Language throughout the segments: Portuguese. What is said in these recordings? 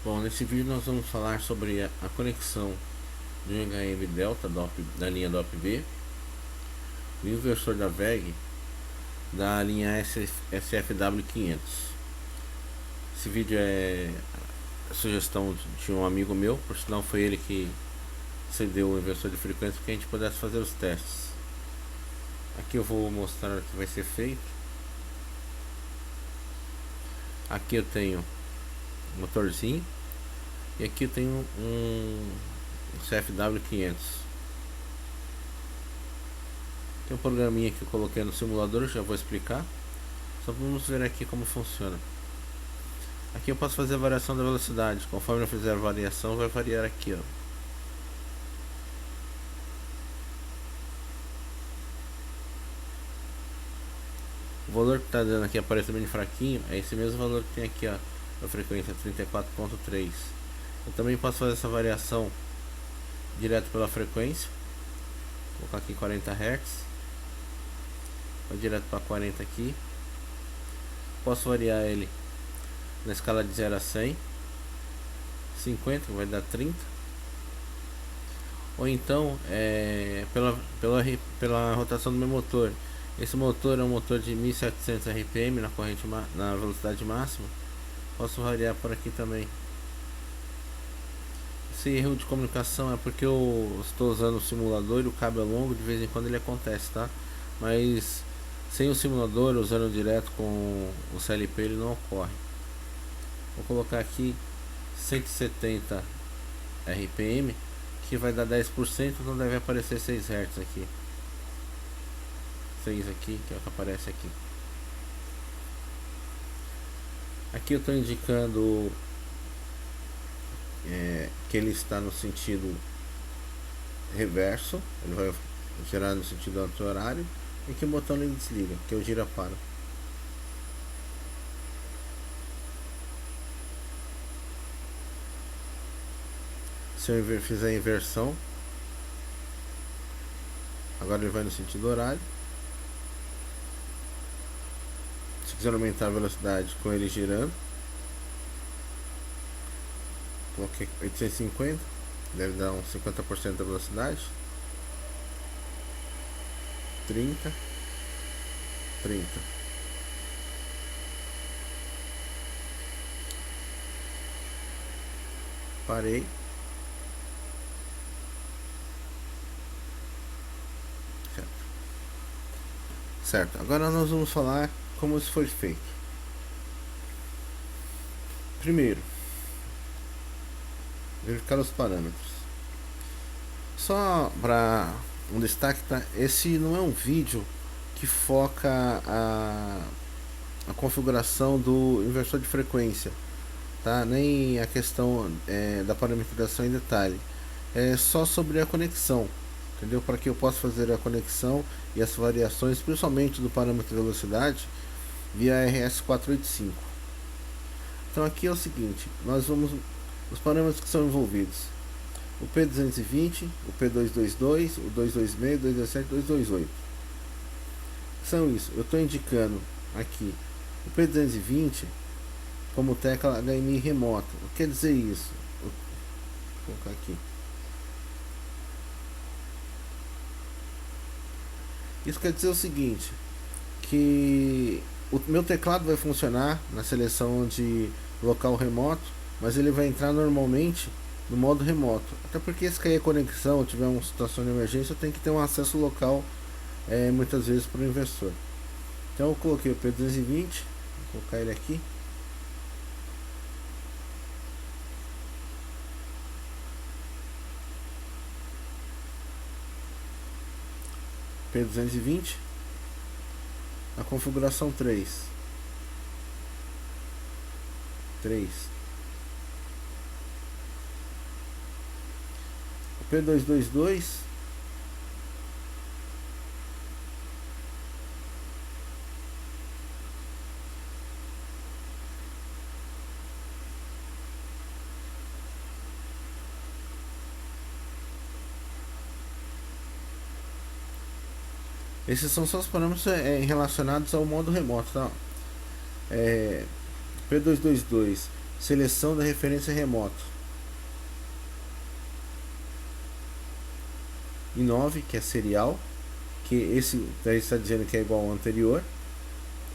Bom, nesse vídeo nós vamos falar sobre a conexão de um HM Delta da linha DOP-B, o inversor da VEG da linha SFW500. Esse vídeo é sugestão de um amigo meu, por sinal foi ele que cedeu o inversor de frequência para que a gente pudesse fazer os testes. Aqui eu vou mostrar o que vai ser feito. Aqui eu tenho um motorzinho e aqui eu tenho um CFW500. Tem um programinha que eu coloquei no simulador, já vou explicar. Só vamos ver aqui como funciona. Aqui eu posso fazer a variação da velocidade. Conforme eu fizer a variação, vai variar aqui, ó. O valor que está dando aqui aparece bem fraquinho, é esse mesmo valor que tem aqui, ó, a frequência 34.3. Eu também posso fazer essa variação direto pela frequência. Vou colocar aqui 40 Hz. Vai direto para 40 aqui. Posso variar ele na escala de 0 a 100. 50 vai dar 30. Ou então pela rotação do meu motor. Esse motor é um motor de 1700 RPM na velocidade máxima. Posso variar por aqui também. Esse erro de comunicação é porque eu estou usando o simulador e o cabo é longo, de vez em quando ele acontece, tá? Mas sem o simulador, usando direto com o CLP, ele não ocorre. Vou colocar aqui 170 RPM, que vai dar 10%, então deve aparecer 6 Hz aqui. 6 aqui, que é o que aparece aqui. Aqui eu estou indicando que ele está no sentido reverso, ele vai girar no sentido anti-horário, e que o botão ele desliga, que é o gira-para. Se eu fizer a inversão, agora ele vai no sentido horário. Se quiser aumentar a velocidade com ele girando, coloquei 850, deve dar uns 50% da velocidade. 30. Parei. Certo. Agora nós vamos falar como isso foi feito. Primeiro, verificar os parâmetros. Só para um destaque, tá? Esse não é um vídeo que foca a configuração do inversor de frequência, tá? Nem a questão da parametrização em detalhe. É só sobre a conexão, entendeu? Para que eu possa fazer a conexão e as variações, principalmente do parâmetro de velocidade, via RS485. Então aqui é o seguinte, nós vamos os parâmetros que são envolvidos: o P220, o P222, o 226, o 227, o 228. São isso. Eu estou indicando aqui o P220 como tecla HMI remota. O que quer dizer isso? Vou colocar aqui. Isso quer dizer o seguinte, que o meu teclado vai funcionar na seleção de local remoto, mas ele vai entrar normalmente no modo remoto. Até porque se cair a conexão ou tiver uma situação de emergência, eu tenho que ter um acesso local muitas vezes para o inversor. Então eu coloquei o P220, vou colocar ele aqui. P220, a configuração 3. O P222, esses são só os parâmetros relacionados ao modo remoto, tá? P222 seleção da referência remoto. E 9, que é serial, que esse daí está dizendo que é igual ao anterior,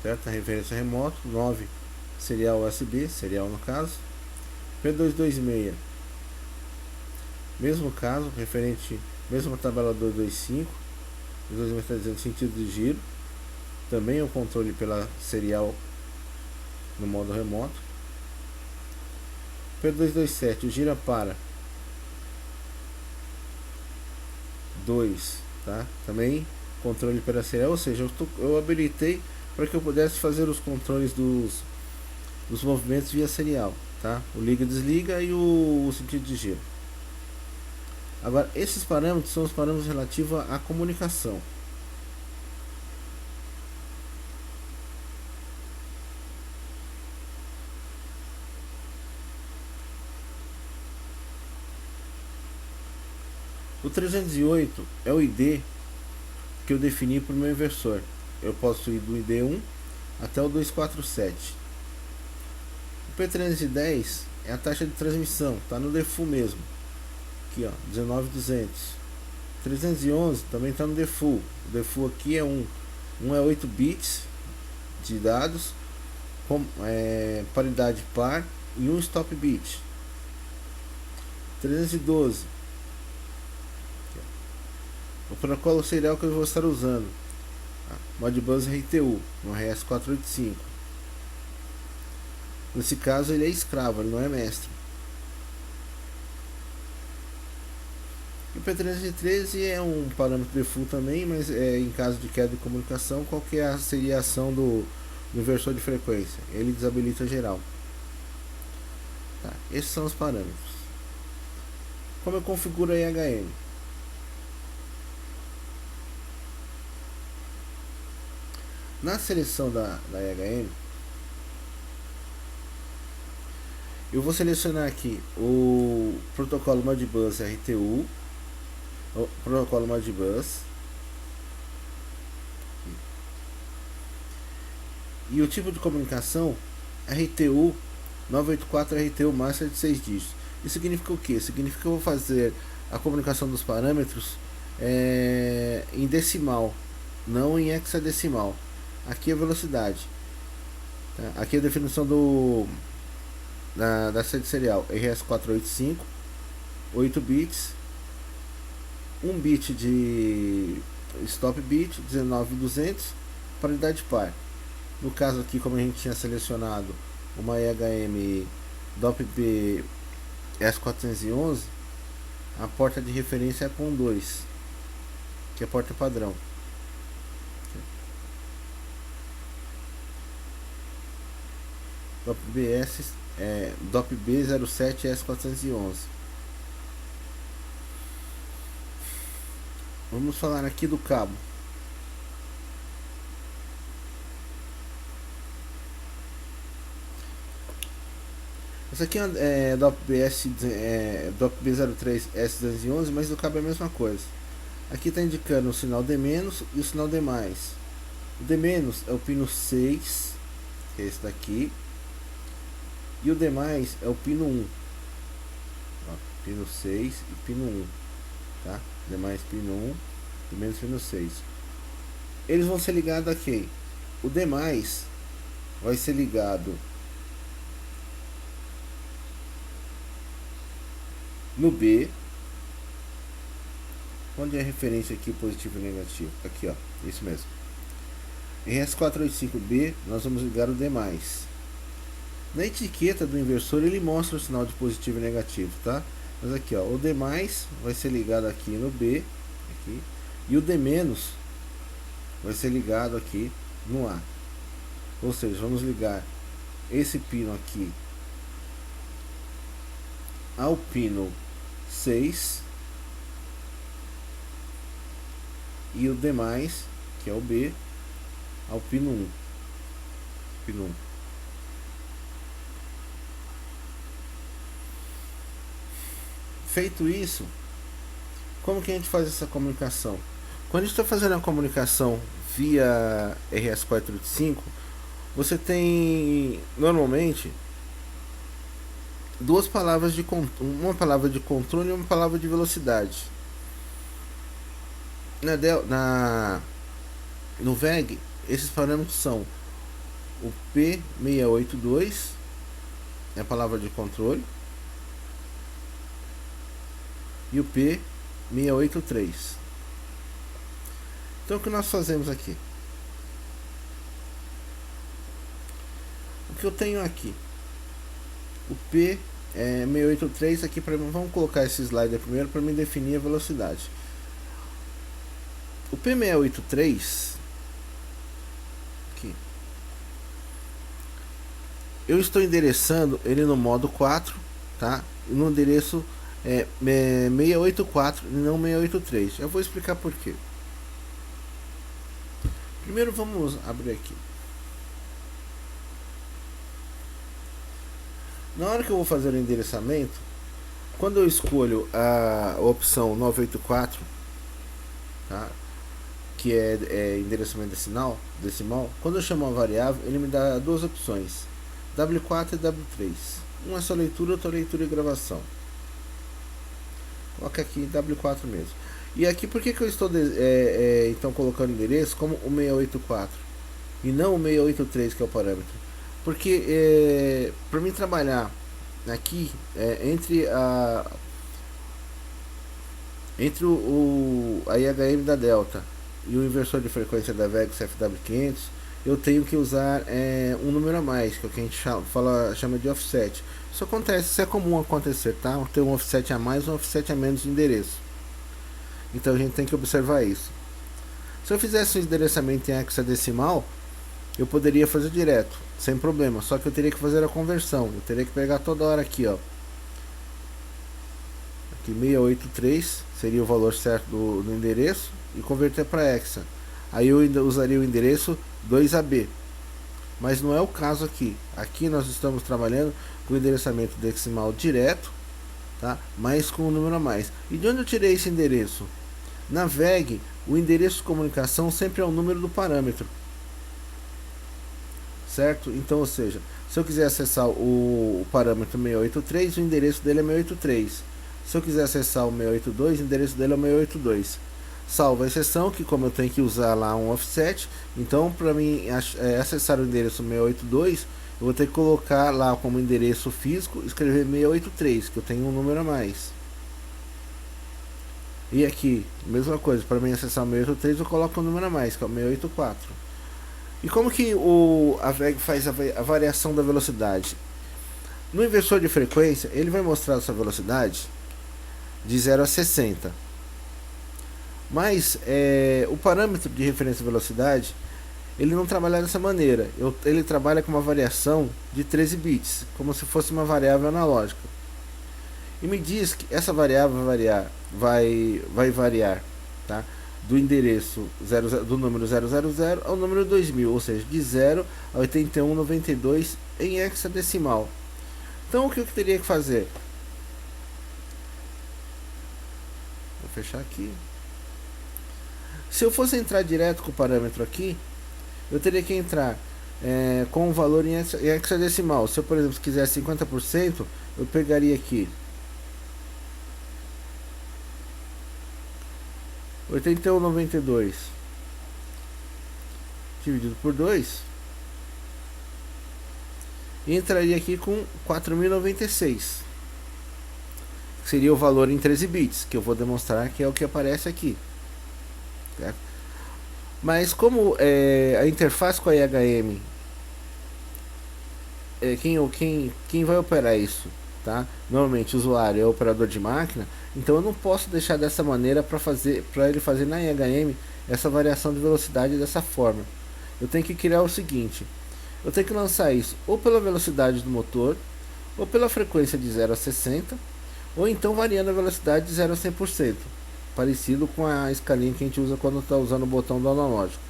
certo? A referência remoto. 9, serial USB, serial no caso. P226, mesmo caso, referente, mesma tabela 225, 226 está dizendo sentido de giro, também é o controle pela serial no modo remoto. P227, gira para 2, tá? Também controle pela serial, ou seja, eu habilitei para que eu pudesse fazer os controles dos movimentos via serial, tá? O liga e desliga e o sentido de giro. Agora, esses parâmetros são os parâmetros relativos à comunicação. O 308 é o ID que eu defini para o meu inversor. Eu posso ir do ID 1 até o 247. O P310 é a taxa de transmissão, está no default mesmo. Aqui, ó, 19200. 311 também está no default. O default aqui é 1. 1 é 8 bits de dados, com paridade par e 1 stop bit. 312, o protocolo serial que eu vou estar usando, Modbus RTU, no RS485. Nesse caso ele é escravo, ele não é mestre. E o P313 é um parâmetro default também, mas em caso de queda de comunicação, qual que seria a ação do inversor de frequência? Ele desabilita geral. Tá, esses são os parâmetros. Como eu configuro a IHM? Na seleção da IHM, eu vou selecionar aqui o protocolo Modbus RTU, o protocolo Modbus, e o tipo de comunicação RTU 984 RTU Master de 6 dígitos. Isso significa o que? Significa que eu vou fazer a comunicação dos parâmetros em decimal, não em hexadecimal. Aqui é a velocidade, tá? Aqui é a definição da sede serial RS485, 8 bits, 1 bit de stop bit, 19200, paridade par. No caso aqui, como a gente tinha selecionado uma EHM DOP-B S411, a porta de referência é com 2, que é a porta padrão. DOP-B 07 S411. Vamos falar aqui do cabo. Esse aqui é DOP-B03 S211, mas o cabo é a mesma coisa. Aqui está indicando o sinal D- e o sinal D+. O D- é o pino 6, que é esse daqui. E o D+, é o pino 1. Ó, pino 6 e pino 1. Tá? D+, pino 1 e menos pino 6. Eles vão ser ligados aqui. O D+, vai ser ligado no B. Onde é a referência aqui, positivo e negativo? Aqui, ó. Isso mesmo. Em RS485B, nós vamos ligar o D+. Na etiqueta do inversor ele mostra o sinal de positivo e negativo, tá? Mas aqui, ó, o D+ vai ser ligado aqui no B, aqui, e o D- vai ser ligado aqui no A. Ou seja, vamos ligar esse pino aqui ao pino 6 e o D+, que é o B, ao pino 1. Pino 1. Feito isso, como que a gente faz essa comunicação? Quando a gente está fazendo a comunicação via RS485, você tem normalmente duas palavras de uma palavra de controle e uma palavra de velocidade. No VEG, esses parâmetros são o P682, é a palavra de controle, e o P683. Então o que nós fazemos aqui? O que eu tenho aqui? O P683 aqui para mim. Vamos colocar esse slider primeiro para me definir a velocidade. O P683 aqui, eu estou endereçando ele no modo 4, tá? No endereço 684 e não 683. Eu vou explicar por quê. Primeiro vamos abrir aqui. Na hora que eu vou fazer o endereçamento, quando eu escolho a opção 984, tá? Que é endereçamento decimal, quando eu chamo uma variável, ele me dá duas opções, W4 e W3. Uma é só leitura, outra leitura e gravação. Coloca aqui W4 mesmo. E aqui, por que eu estou então colocando o endereço como o 684 e não o 683, que é o parâmetro? Porque para mim trabalhar aqui entre a IHM da Delta e o inversor de frequência da VEG FW500, eu tenho que usar um número a mais, que é o que a gente chama de offset. Isso é comum acontecer, tá? Ter um offset a mais ou um offset a menos de endereço. Então a gente tem que observar isso. Se eu fizesse um endereçamento em hexadecimal, eu poderia fazer direto, sem problema. Só que eu teria que fazer a conversão. Eu teria que pegar toda hora aqui, ó. Aqui 683 seria o valor certo do endereço e converter para hexa. Aí eu ainda usaria o endereço 2AB. Mas não é o caso aqui. Aqui nós estamos trabalhando com o endereçamento decimal direto, tá? Mas com um número a mais. E de onde eu tirei esse endereço? Na VEG, o endereço de comunicação sempre é o número do parâmetro, certo? Então, ou seja, se eu quiser acessar o parâmetro 683, o endereço dele é 683. Se eu quiser acessar o 682, o endereço dele é 682. Salvo a exceção que, como eu tenho que usar lá um offset, então para mim acessar o endereço 682, eu vou ter que colocar lá como endereço físico, escrever 683, que eu tenho um número a mais. E aqui, mesma coisa, para mim acessar o 683 eu coloco um número a mais, que é o 684. E como que a VEG faz a variação da velocidade? No inversor de frequência, ele vai mostrar essa velocidade de 0 a 60. Mas o parâmetro de referência de velocidade, ele não trabalha dessa maneira. Ele trabalha com uma variação de 13 bits, como se fosse uma variável analógica. E me diz que essa variável vai variar, tá? Do endereço do número 000 ao número 2000, ou seja, de 0 a 8192 em hexadecimal. Então o que eu teria que fazer? Vou fechar aqui. Se eu fosse entrar direto com o parâmetro aqui, eu teria que entrar com o valor em hexadecimal. Se eu, por exemplo, quiser 50%, eu pegaria aqui 8192 dividido por 2 e entraria aqui com 4096, que seria o valor em 13 bits, que eu vou demonstrar que é o que aparece aqui, certo? Mas como a interface com a IHM, quem vai operar isso, tá? Normalmente o usuário é o operador de máquina, então eu não posso deixar dessa maneira para ele fazer na IHM essa variação de velocidade dessa forma. Eu tenho que criar o seguinte: eu tenho que lançar isso ou pela velocidade do motor, ou pela frequência de 0 a 60, ou então variando a velocidade de 0 a 100%, parecido com a escalinha que a gente usa quando está usando o botão do analógico.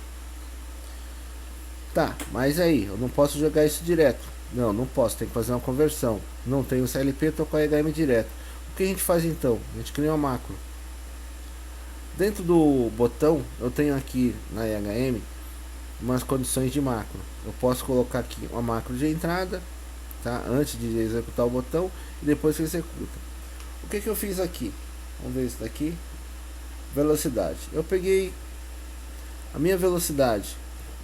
Tá, mas aí, eu não posso jogar isso direto. Não posso, tem que fazer uma conversão. Não tenho CLP, estou com a IHM direto. O que a gente faz então? A gente cria uma macro. Dentro do botão, eu tenho aqui na IHM umas condições de macro. Eu posso colocar aqui uma macro de entrada, tá? Antes de executar o botão e depois que executa. O que eu fiz aqui? Vamos ver isso daqui. Velocidade. Eu peguei a minha velocidade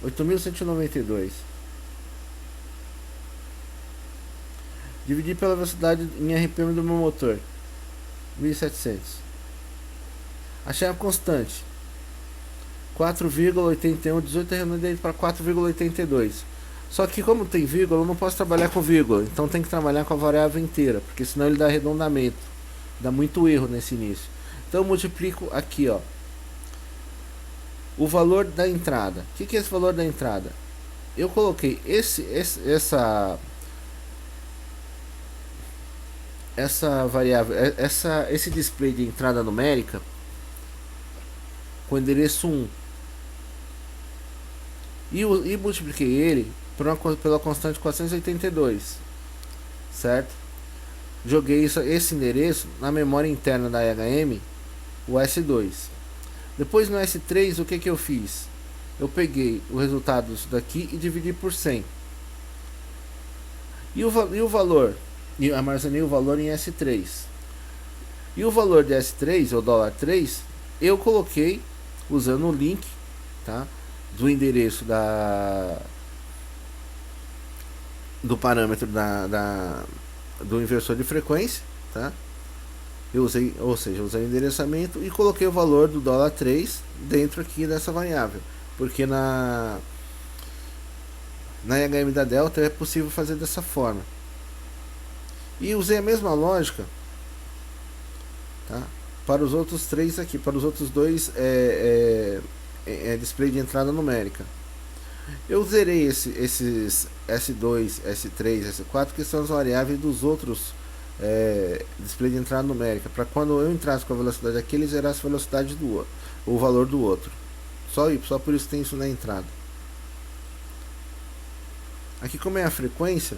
8.192. Dividi pela velocidade em RPM do meu motor 1.700. Achei a constante 4,81. 18 arredondei para 4,82. Só que como tem vírgula, eu não posso trabalhar com vírgula. Então tem que trabalhar com a variável inteira, porque senão ele dá arredondamento. Dá muito erro nesse início. Então eu multiplico aqui, ó, o valor da entrada. O que é esse valor da entrada? Eu coloquei essa variável, esse display de entrada numérica com o endereço 1 e multipliquei ele pela constante 482, certo? Joguei esse endereço na memória interna da HM, o S2. Depois no S3, o que eu fiz? Eu peguei o resultado disso daqui e dividi por 100. E o valor? E armazenei o valor em S3. E o valor de S3, o dólar 3, eu coloquei usando o link, tá, do endereço do parâmetro do inversor de frequência, tá? Eu usei, ou seja, usei o endereçamento e coloquei o valor do dólar 3 dentro aqui dessa variável, porque na HM da Delta é possível fazer dessa forma. E usei a mesma lógica, tá, para os outros três aqui, para os outros dois display de entrada numérica. Eu zerei esses S2, S3, S4, que são as variáveis dos outros display de entrada numérica, para quando eu entrasse com a velocidade aqui, ele zerasse a velocidade do outro, o valor do outro. Só por isso tem isso na entrada. Aqui, como é a frequência,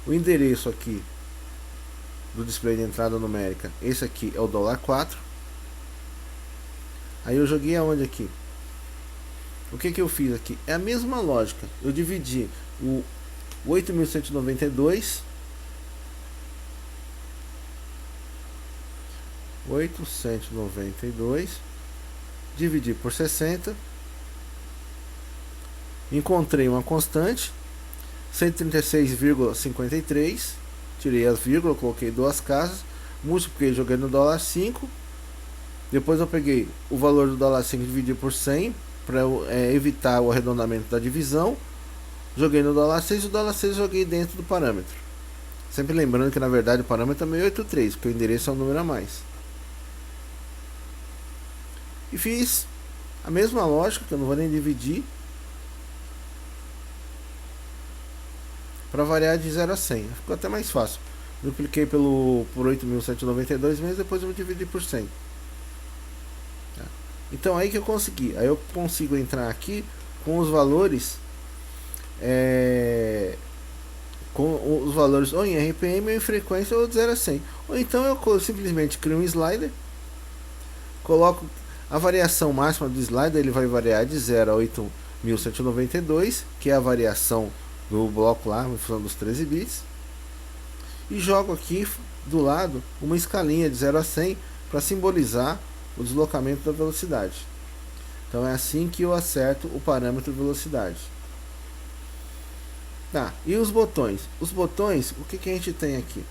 o endereço aqui do display de entrada numérica, esse aqui é o dólar 4. Aí eu joguei aonde aqui? O que eu fiz aqui? É a mesma lógica. Eu dividi o 8.192 dividi por 60. Encontrei uma constante 136,53. Tirei as vírgulas, coloquei duas casas, multipliquei, joguei no dólar 5. Depois eu peguei o valor do dólar 5 e dividi por 100 para evitar o arredondamento da divisão. Joguei no dólar 6 e o dólar 6 joguei dentro do parâmetro. Sempre lembrando que na verdade o parâmetro é 683, porque o endereço é um número a mais. E fiz a mesma lógica, que eu não vou nem dividir, para variar de 0 a 100. Ficou até mais fácil. Dupliquei por 8.192 mesmo, depois eu dividi por 100. Então aí que eu consegui. Aí eu consigo entrar aqui com os valores ou em RPM ou em frequência, ou de 0 a 100. Ou então eu simplesmente crio um slider, coloco a variação máxima do slider, ele vai variar de 0 a 8.192, que é a variação do bloco lá, em função dos 13 bits, e jogo aqui do lado uma escalinha de 0 a 100 para simbolizar o deslocamento da velocidade. Então é assim que eu acerto o parâmetro de velocidade. Tá, e os botões? Os botões, o que a gente tem aqui?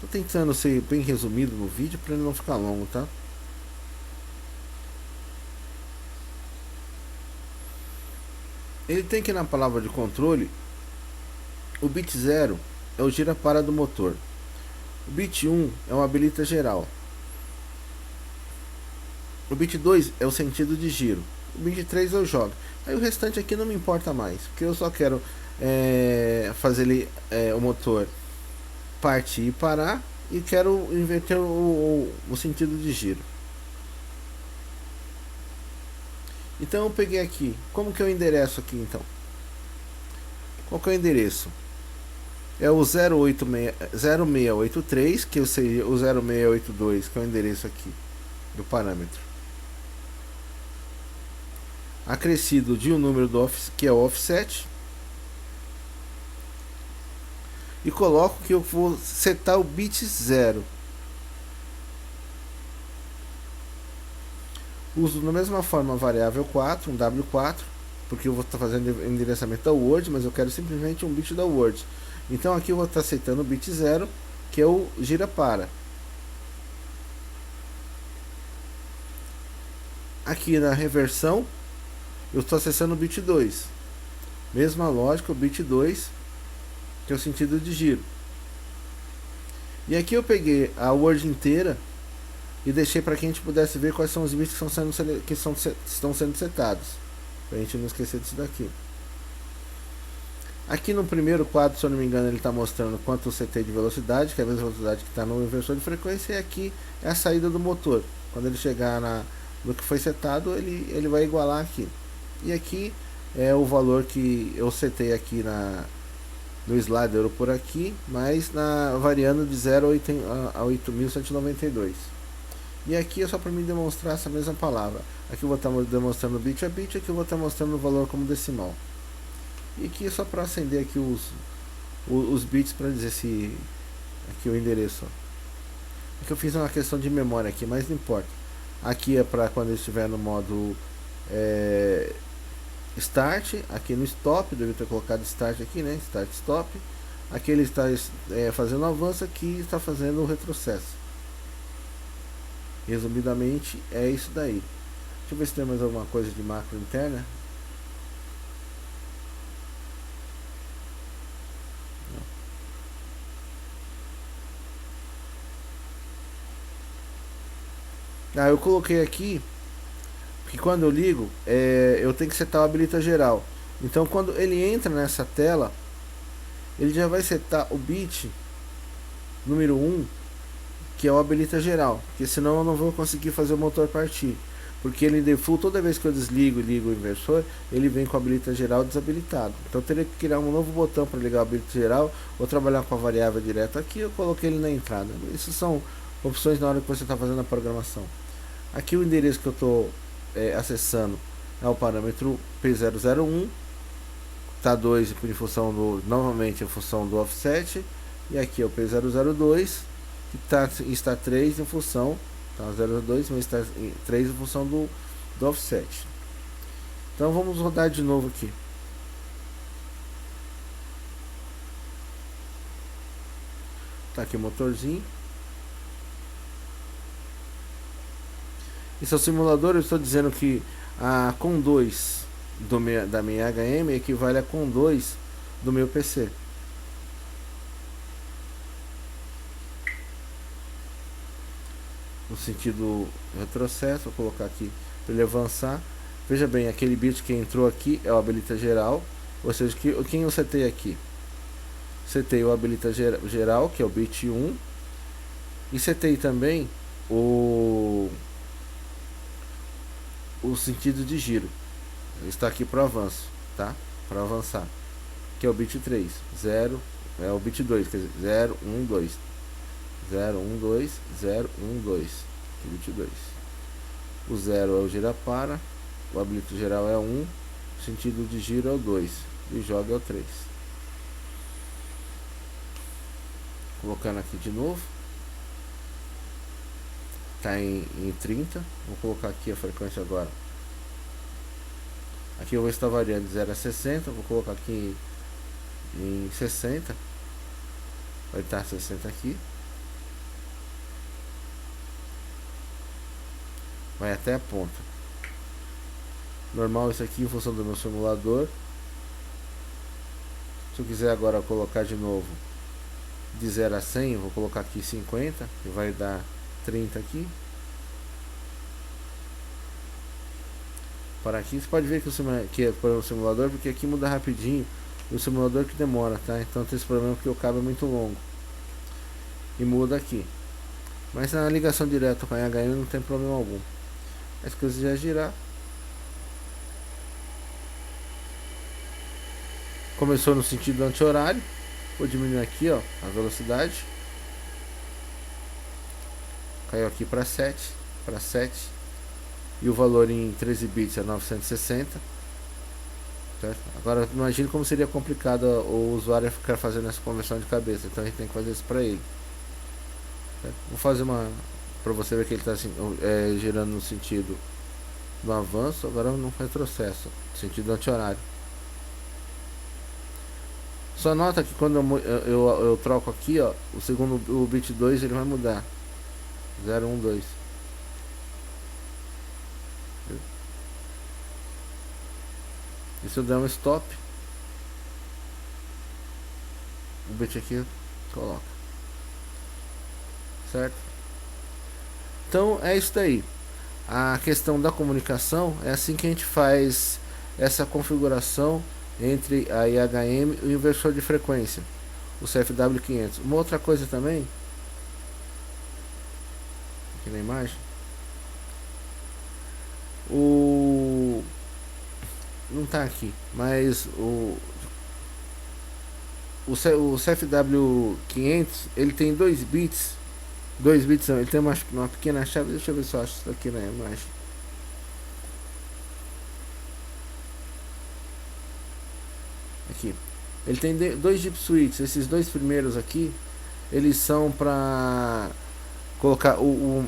Tô tentando ser bem resumido no vídeo para ele não ficar longo, tá? Ele tem que, na palavra de controle, o bit 0 é o gira-para do motor. O bit 1 é o habilita geral. O bit 2 é o sentido de giro. O bit 3 eu jogo. Aí o restante aqui não me importa mais, porque eu só quero fazer o motor partir e parar, e quero inverter o sentido de giro. Então eu peguei aqui. Como que eu endereço aqui então? Qual que é o endereço? É o 0683, que seria o 0682, que é o endereço aqui do parâmetro. acrescido de um número que é o offset, e coloco que eu vou setar o bit 0. Uso da mesma forma a variável 4, um W4, porque eu vou estar fazendo endereçamento da word, mas eu quero simplesmente um bit da word. Então aqui eu vou estar aceitando o bit 0, que é o gira para. Aqui na reversão, eu estou acessando o bit 2. Mesma lógica, o bit 2, que é o sentido de giro. E aqui eu peguei a word inteira e deixei para que a gente pudesse ver quais são os bits que estão sendo setados, para a gente não esquecer disso daqui. Aqui no primeiro quadro, se eu não me engano, ele está mostrando quanto eu setei de velocidade, que é a mesma velocidade que está no inversor de frequência, e aqui é a saída do motor. Quando ele chegar no que foi setado, ele vai igualar aqui. E aqui é o valor que eu setei aqui no slider por aqui, mas variando de 0 a 8.192. E aqui é só para mim demonstrar essa mesma palavra. Aqui eu vou estar demonstrando bit a bit, aqui eu vou estar mostrando o valor como decimal. E aqui é só para acender aqui os bits para dizer se aqui o endereço. Aqui eu fiz uma questão de memória aqui, mas não importa. Aqui é para quando ele estiver no modo start, aqui no stop, deve ter colocado start aqui, né? Start stop. Aqui ele está fazendo avanço, aqui está fazendo o retrocesso. Resumidamente é isso daí. Deixa eu ver se tem mais alguma coisa de macro interna. Eu coloquei aqui que quando eu ligo, eu tenho que setar o habilita geral. Então quando ele entra nessa tela, ele já vai setar o bit número 1, que é o habilita geral, porque senão eu não vou conseguir fazer o motor partir. Porque ele default, toda vez que eu desligo e ligo o inversor, ele vem com o habilita geral desabilitado. Então eu teria que criar um novo botão para ligar o habilita geral, ou trabalhar com a variável direto aqui, eu coloquei ele na entrada. Isso são opções na hora que você está fazendo a programação. Aqui o endereço que eu estou acessando é o parâmetro P001, tá 2 em função novamente em função do offset, e aqui é o P002, que está 3 em função, tá 0,2, mas está 3 em função do offset. Então vamos rodar de novo aqui. Tá aqui o motorzinho. Esse é o simulador. Eu estou dizendo que a COM 2 da minha HM equivale a COM 2 do meu PC. No sentido retrocesso, vou colocar aqui para ele avançar. Veja bem, aquele bit que entrou aqui é o habilita geral, ou seja, quem eu setei aqui? Setei o habilita geral, que é o bit 1, e setei também o sentido de giro. Está aqui para o avanço, tá? Para avançar, que é o bit 3, 0, é o bit 2, quer dizer, 0, 1, 2. 0, 1, 2, 0, 1, 2, que é bit 2. O 0 é o gira para, o habilito geral é 1, o sentido de giro é o 2, e o joga é o 3. Colocando aqui de novo, está em 30, vou colocar aqui a frequência agora. Aqui eu vou estar variando de 0 a 60, vou colocar aqui em 60, vai estar 60 aqui. Vai até a ponta. Normal isso aqui em função do meu simulador. Se eu quiser agora colocar de novo de 0 a 100, eu vou colocar aqui 50, que vai dar 30 aqui. Para aqui, você pode ver que é para o simulador, porque aqui muda rapidinho. O simulador que demora, tá? Então tem esse problema porque o cabo é muito longo. E muda aqui. Mas na ligação direta com a HM não tem problema algum. As coisas já girar. Começou no sentido anti-horário. Vou diminuir aqui, ó, a velocidade. Caiu aqui para 7, para 7. e o valor em 13 bits é 960. Certo? Agora imagine como seria complicado o usuário ficar fazendo essa conversão de cabeça, então a gente tem que fazer isso para ele. Certo? Vou fazer uma para você ver que ele está assim, girando no sentido do avanço, agora no retrocesso, no sentido anti-horário. Só nota que quando eu troco aqui, ó, o segundo, o bit 2 ele vai mudar. 012. E se eu der um stop, o bit aqui coloca. Certo? Então é isso daí. A questão da comunicação é assim que a gente faz essa configuração entre a IHM e o inversor de frequência, o CFW500. Uma outra coisa também, aqui na imagem, o não está aqui, mas o CFW500 ele tem 2 bits não, ele tem uma pequena chave, deixa eu ver se eu acho isso aqui na imagem. Aqui. Ele tem 2 deep switches, esses 2 primeiros aqui, eles são para colocar um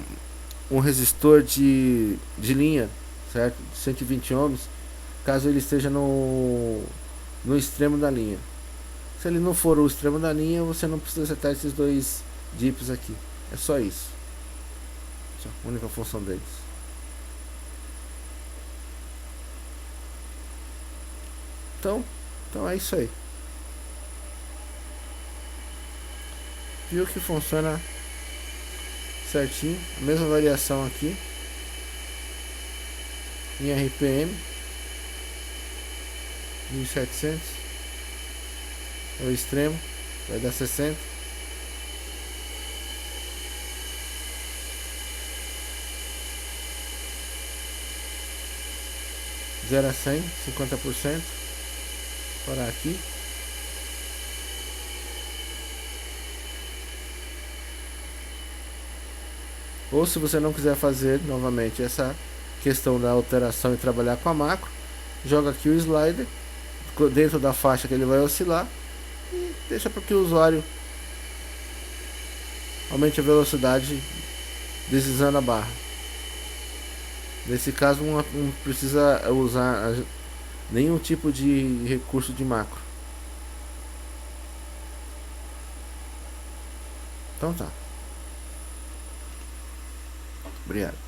resistor de linha, certo? De 120 ohms, caso ele esteja no extremo da linha. Se ele não for o extremo da linha, você não precisa setar esses 2 dips aqui. É só isso. Essa é a única função deles. Então é isso aí. Viu que funciona certinho. A mesma variação aqui em RPM 1700 é o extremo, vai dar 60. Zero a 100, 50%. Parar aqui. Ou se você não quiser fazer novamente essa questão da alteração e trabalhar com a macro, joga aqui o slider dentro da faixa que ele vai oscilar e deixa para que o usuário aumente a velocidade deslizando a barra. Nesse caso não precisa usar nenhum tipo de recurso de macro. Então tá. Obrigado.